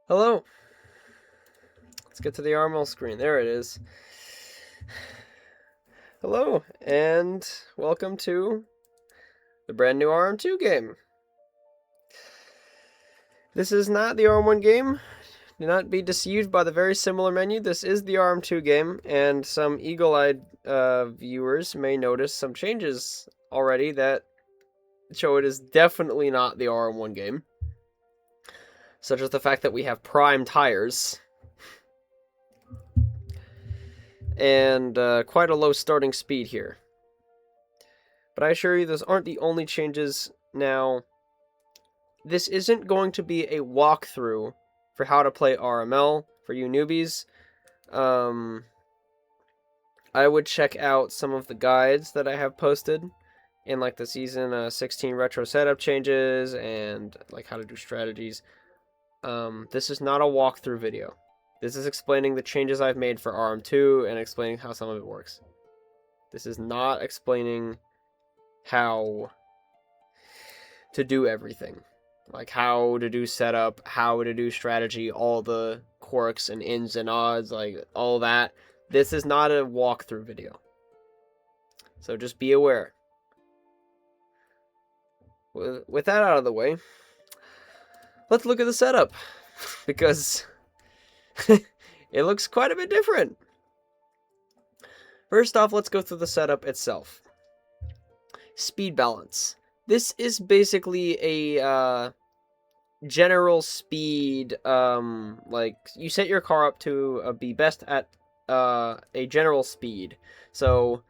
Hello. Let's get to the RML screen. There it is. Hello, and welcome to the brand new RM2 game. This is not the RM1 game. Do not be deceived by the very similar menu. This is the RM2 game, and some eagle-eyed viewers may notice some changes already that show it is definitely not the RM1 game. Such as the fact that we have prime tires and quite a low starting speed here. But I assure you, those aren't the only changes. Now, this isn't going to be a walkthrough for how to play RML for you newbies. I would check out some of the guides that I have posted in like the season 16 retro setup changes and like how to do strategies. This is not a walkthrough video. This is explaining the changes I've made for RM2 and explaining how some of it works. This is not explaining how to do everything. Like how to do setup, how to do strategy, all the quirks and ins and outs, like all that. This is not a walkthrough video. So just be aware. With that out of the way, let's look at the setup. Because it looks quite a bit different. First off, let's go through the setup itself. Speed balance. This is basically a general speed, like you set your car up to be best at a general speed. So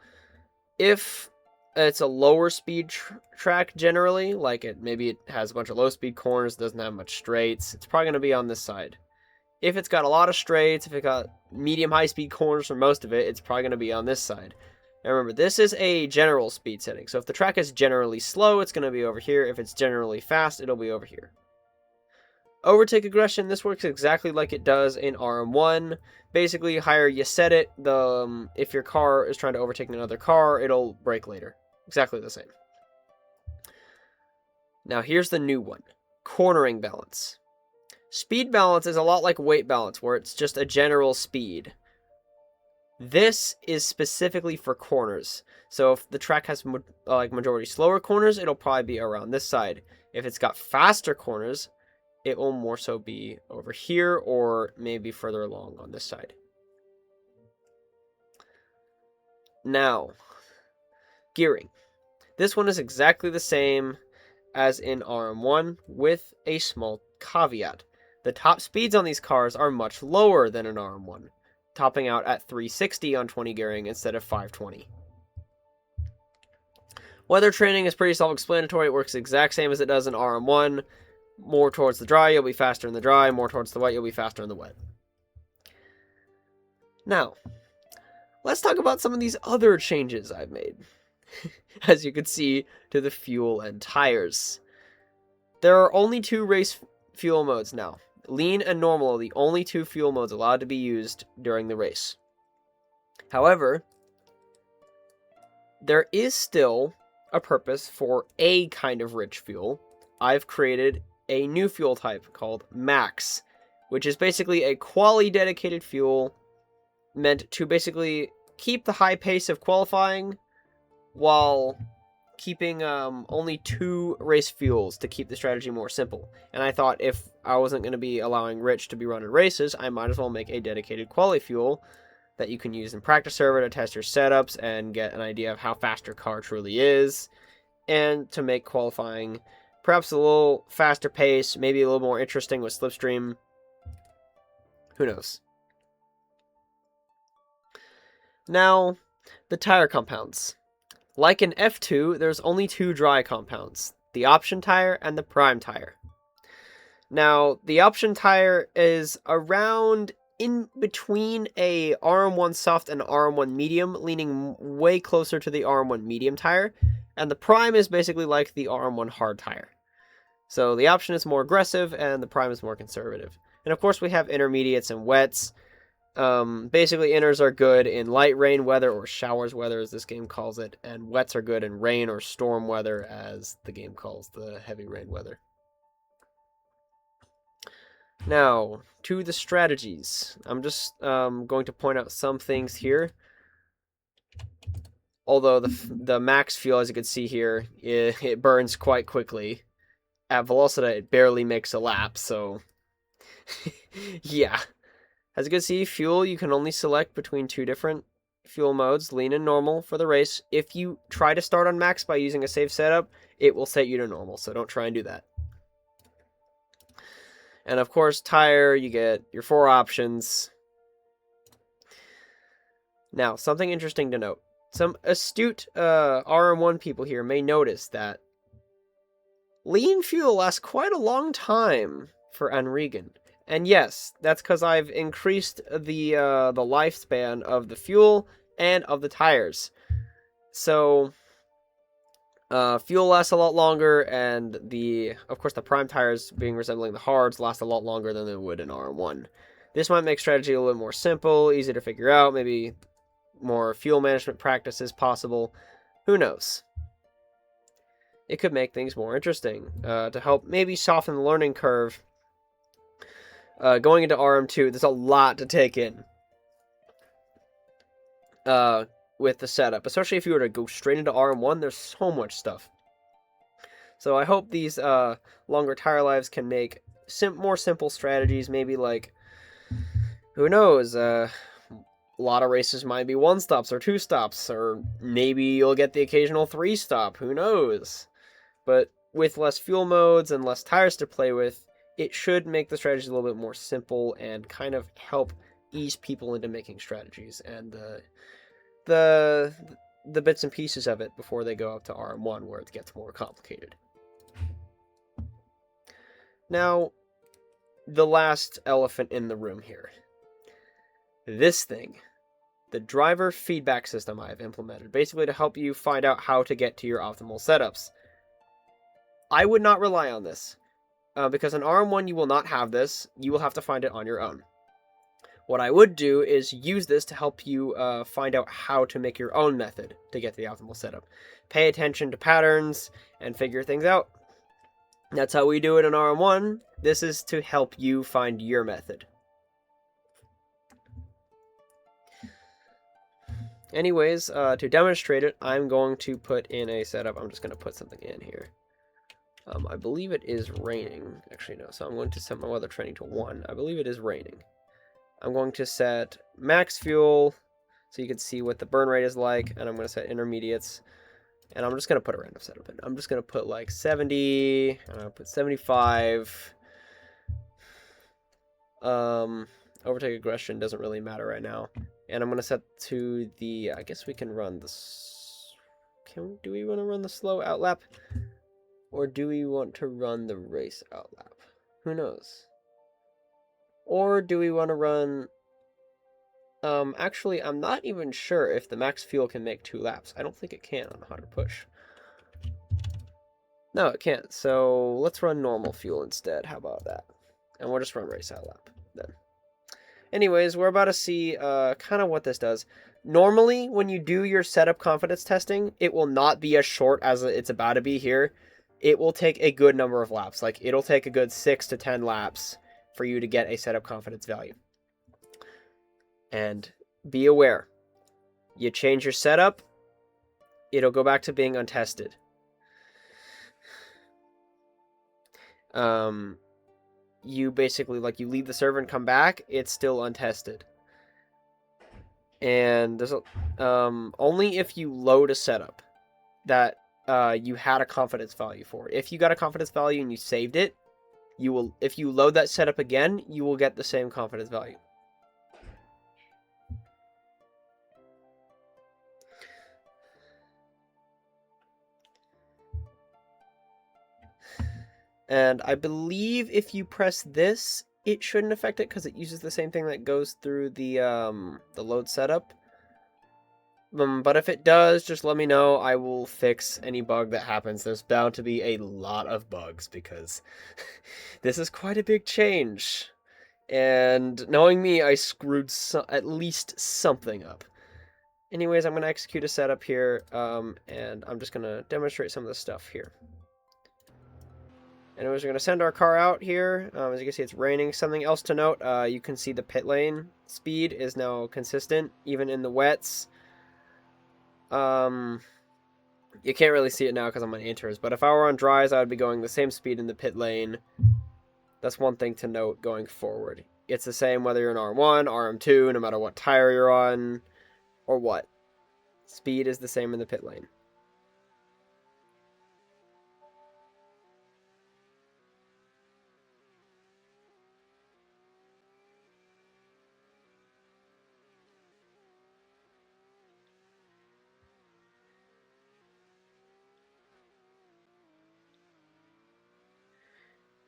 if it's a lower speed track generally, like maybe it has a bunch of low speed corners, doesn't have much straights, it's probably going to be on this side. If it's got a lot of straights, if it got medium high speed corners for most of it, it's probably going to be on this side. Now remember, this is a general speed setting. So if the track is generally slow, it's going to be over here. If it's generally fast, it'll be over here. Overtake aggression, this works exactly like it does in RM1. Basically, higher you set it, if your car is trying to overtake another car, it'll brake later. Exactly the same. Now here's the new one. Cornering balance. Speed balance is a lot like weight balance, where it's just a general speed. This is specifically for corners. So if the track has majority slower corners, it'll probably be around this side. If it's got faster corners, it will more so be over here or maybe further along on this side. Now, gearing. This one is exactly the same as in RM1 with a small caveat. The top speeds on these cars are much lower than in RM1, topping out at 360 on 20 gearing instead of 520. Weather training is pretty self-explanatory. It works the exact same as it does in RM1. More towards the dry, you'll be faster in the dry. More towards the wet, you'll be faster in the wet. Now, let's talk about some of these other changes I've made. As you can see, to the fuel and tires. There are only two race fuel modes now. Lean and normal are the only two fuel modes allowed to be used during the race. However, there is still a purpose for a kind of rich fuel. I've created a new fuel type called Max, which is basically a quali dedicated fuel meant to basically keep the high pace of qualifying while keeping only two race fuels to keep the strategy more simple. And I thought if I wasn't going to be allowing Rich to be running races, I might as well make a dedicated quali fuel that you can use in practice server to test your setups and get an idea of how fast your car truly is, and to make qualifying perhaps a little faster pace, maybe a little more interesting with Slipstream. Who knows? Now, the tire compounds. Like in F2, there's only two dry compounds, the option tire and the prime tire. Now, the option tire is around in between a RM1 soft and RM1 medium, leaning way closer to the RM1 medium tire, and the prime is basically like the RM1 hard tire. So the option is more aggressive and the prime is more conservative. And of course we have intermediates and wets. Basically, inners are good in light rain weather, or showers weather as this game calls it, and wets are good in rain or storm weather as the game calls the heavy rain weather. Now, to the strategies. I'm just going to point out some things here. Although the max fuel, as you can see here, it burns quite quickly. At velocity, it barely makes a lap, so... yeah. As you can see, fuel, you can only select between two different fuel modes, lean and normal, for the race. If you try to start on max by using a safe setup, it will set you to normal, so don't try and do that. And of course, tire, you get your 4 options. Now, something interesting to note. Some astute RM1 people here may notice that lean fuel lasts quite a long time for Enrigan. And yes, that's because I've increased the lifespan of the fuel and of the tires. So, fuel lasts a lot longer, and of course, the prime tires, being resembling the hards, last a lot longer than they would in RM1. This might make strategy a little more simple, easy to figure out, maybe more fuel management practices possible. Who knows? It could make things more interesting to help maybe soften the learning curve. Going into RM2, there's a lot to take in with the setup, especially if you were to go straight into RM1. There's so much stuff. So I hope these longer tire lives can make more simple strategies. Maybe like, who knows? A lot of races might be 1 stops or 2 stops, or maybe you'll get the occasional 3 stop. Who knows? But with less fuel modes and less tires to play with, it should make the strategies a little bit more simple and kind of help ease people into making strategies and the bits and pieces of it before they go up to RM1, where it gets more complicated. Now, the last elephant in the room here. This thing. The driver feedback system I have implemented, basically to help you find out how to get to your optimal setups. I would not rely on this, because in RM1 you will not have this. You will have to find it on your own. What I would do is use this to help you find out how to make your own method to get to the optimal setup. Pay attention to patterns and figure things out. That's how we do it in RM1. This is to help you find your method. Anyways, to demonstrate it, I'm going to put in a setup. I'm just going to put something in here. I believe it is raining. Actually, no. So I'm going to set my weather training to 1. I believe it is raining. I'm going to set max fuel so you can see what the burn rate is like. And I'm going to set intermediates. And I'm just going to put a random setup in. I'm just going to put like 70. And I'm going to put 75. Overtake aggression doesn't really matter right now. And I'm going to set to the... I guess we can run this... Do we want to run the slow outlap? Or do we want to run the race outlap? Who knows? Or do we want to run... actually, I'm not even sure if the max fuel can make 2 laps. I don't think it can on 100 push. No, it can't. So let's run normal fuel instead. How about that? And we'll just run race outlap then. Anyways, we're about to see kind of what this does. Normally, when you do your setup confidence testing, it will not be as short as it's about to be here. It will take a good number of laps. Like, it'll take a good 6 to 10 laps for you to get a setup confidence value. And be aware, you change your setup, it'll go back to being untested. You basically, like, you leave the server and come back, it's still untested. And there's only if you load a setup that you had a confidence value for. If you got a confidence value and you saved it, you will. If you load that setup again, you will get the same confidence value. And I believe if you press this, it shouldn't affect it because it uses the same thing that goes through the load setup. But if it does, just let me know. I will fix any bug that happens. There's bound to be a lot of bugs because this is quite a big change. And knowing me, I screwed at least something up. Anyways, I'm going to execute a setup here, and I'm just going to demonstrate some of the stuff here. Anyways, we're going to send our car out here. As you can see, it's raining. Something else to note, you can see the pit lane speed is now consistent, even in the wets. You can't really see it now because I'm on inters, but if I were on dries, I would be going the same speed in the pit lane. That's one thing to note going forward. It's the same whether you're in RM1, RM2, no matter what tire you're on, or what. Speed is the same in the pit lane.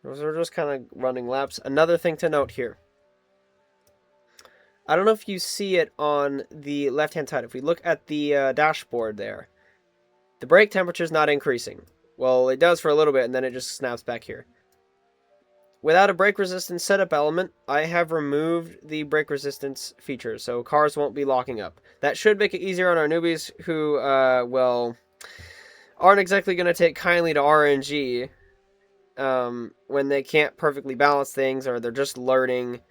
Those are just kind of running laps. Another thing to note here. I don't know if you see it on the left-hand side. If we look at the dashboard there, the brake temperature is not increasing. Well, it does for a little bit, and then it just snaps back here. Without a brake resistance setup element, I have removed the brake resistance feature, so cars won't be locking up. That should make it easier on our newbies who, well, aren't exactly going to take kindly to RNG when they can't perfectly balance things or they're just learning.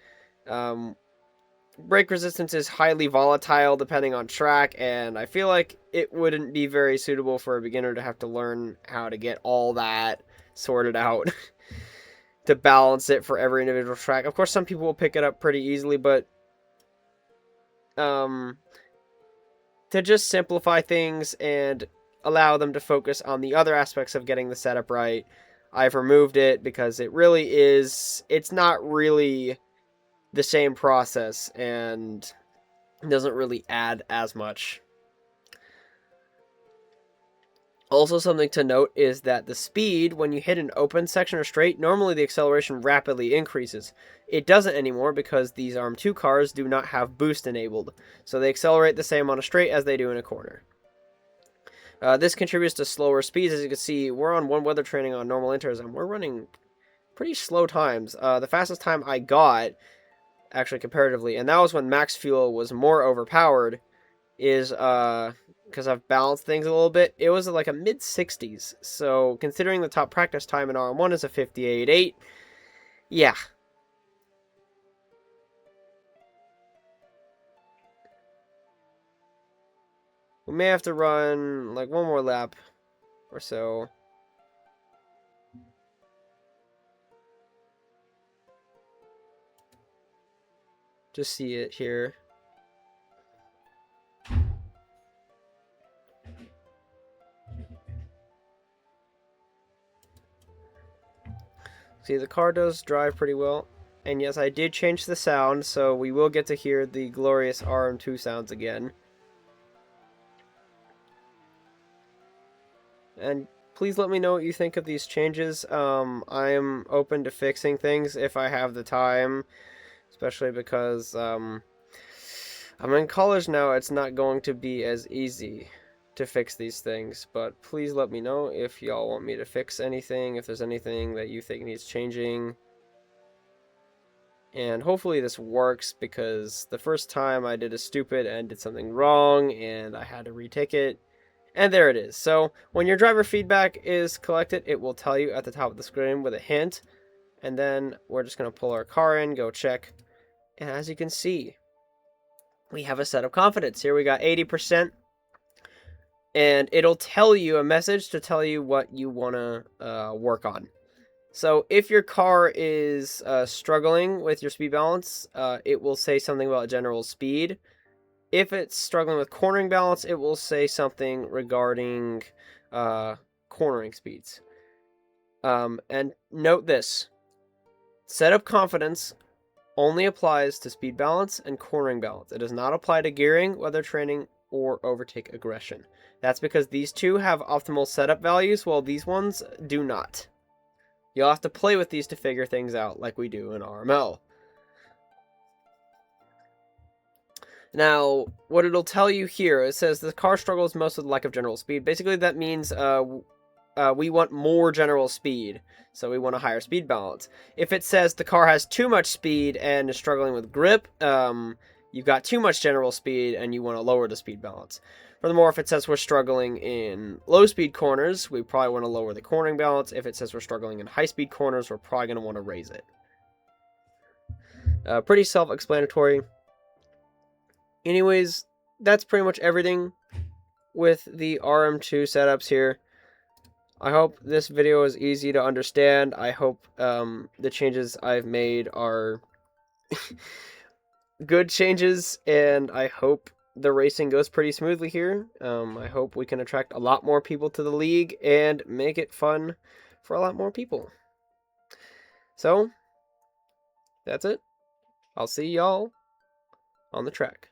Brake resistance is highly volatile depending on track, and I feel like it wouldn't be very suitable for a beginner to have to learn how to get all that sorted out to balance it for every individual track. Of course, some people will pick it up pretty easily, but to just simplify things and allow them to focus on the other aspects of getting the setup right, I've removed it because it really is, it's not really the same process and doesn't really add as much. Also, something to note is that the speed, when you hit an open section or straight, normally the acceleration rapidly increases. It doesn't anymore because these RM2 cars do not have boost enabled, so they accelerate the same on a straight as they do in a corner. This contributes to slower speeds. As you can see, we're on one weather training on normal inters, and we're running pretty slow times. The fastest time I got, actually comparatively, and that was when max fuel was more overpowered, is because I've balanced things a little bit, it was like a mid-60s. So considering the top practice time in RM1 is a 58.8, yeah. We may have to run like one more lap or so. Just see it here. See, the car does drive pretty well. And yes, I did change the sound, so we will get to hear the glorious RM2 sounds again. And please let me know what you think of these changes. I am open to fixing things if I have the time, especially because I'm in college now. It's not going to be as easy to fix these things, but please let me know if y'all want me to fix anything, if there's anything that you think needs changing. And hopefully this works, because the first time I did a stupid and did something wrong and I had to retake it. And there it is. So when your driver feedback is collected, it will tell you at the top of the screen with a hint. And then we're just going to pull our car in, go check. And as you can see, we have a set of confidence. Here we got 80%. And it'll tell you a message to tell you what you want to work on. So if your car is struggling with your speed balance, it will say something about general speed. If it's struggling with cornering balance, it will say something regarding cornering speeds. And note this. Setup confidence only applies to speed balance and cornering balance. It does not apply to gearing, weather training, or overtake aggression. That's because these two have optimal setup values, while these ones do not. You'll have to play with these to figure things out like we do in RML. Now, what it'll tell you here, it says the car struggles most with lack of general speed. Basically, that means we want more general speed, so we want a higher speed balance. If it says the car has too much speed and is struggling with grip, you've got too much general speed and you want to lower the speed balance. Furthermore, if it says we're struggling in low speed corners, we probably want to lower the cornering balance. If it says we're struggling in high speed corners, we're probably going to want to raise it. Pretty self-explanatory. Anyways, that's pretty much everything with the RM2 setups here. I hope this video is easy to understand. I hope the changes I've made are good changes, and I hope the racing goes pretty smoothly here. I hope we can attract a lot more people to the league and make it fun for a lot more people. So, that's it. I'll see y'all on the track.